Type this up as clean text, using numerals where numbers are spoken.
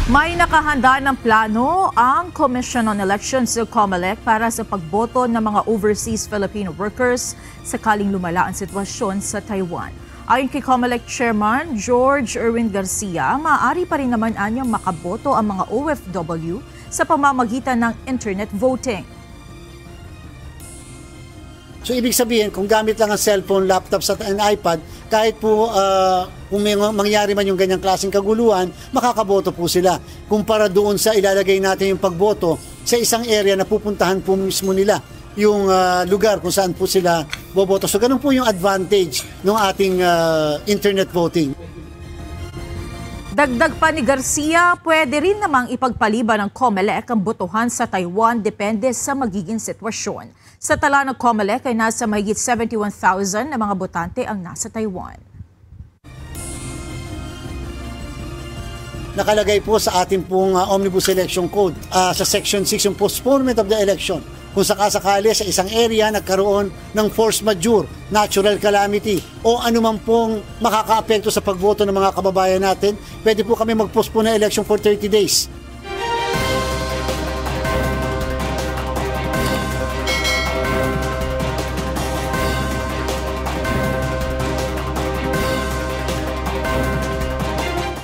May nakahanda ng plano ang Commission on Elections o COMELEC para sa pagboto ng mga overseas Filipino workers sakaling lumala ang sitwasyon sa Taiwan. Ayon kay COMELEC Chairman George Erwin Garcia, maaari pa rin naman anyang makaboto ang mga OFW sa pamamagitan ng internet voting. So ibig sabihin, kung gamit lang ang cellphone, laptop at iPad, kahit po kung may mangyari man yung ganyang klaseng kaguluhan, makakaboto po sila. Kumpara doon sa ilalagay natin yung pagboto sa isang area na pupuntahan po mismo nila yung lugar kung saan po sila boboto. So ganun po yung advantage ng ating internet voting. Dagdag pa ni Garcia, pwede rin namang ipagpaliban ng COMELEC ang botohan sa Taiwan depende sa magiging sitwasyon. Sa tala ng COMELEC ay nasa mahigit 71,000 na mga botante ang nasa Taiwan. Nakalagay po sa ating pong Omnibus Election Code sa Section 6 yung postponement of the election. Kung sakasakali sa isang area nagkaroon ng force majeure, natural calamity o anuman pong makakaapekto sa pagboto ng mga kababayan natin, pwede po kami mag-postpone ng election for 30 days.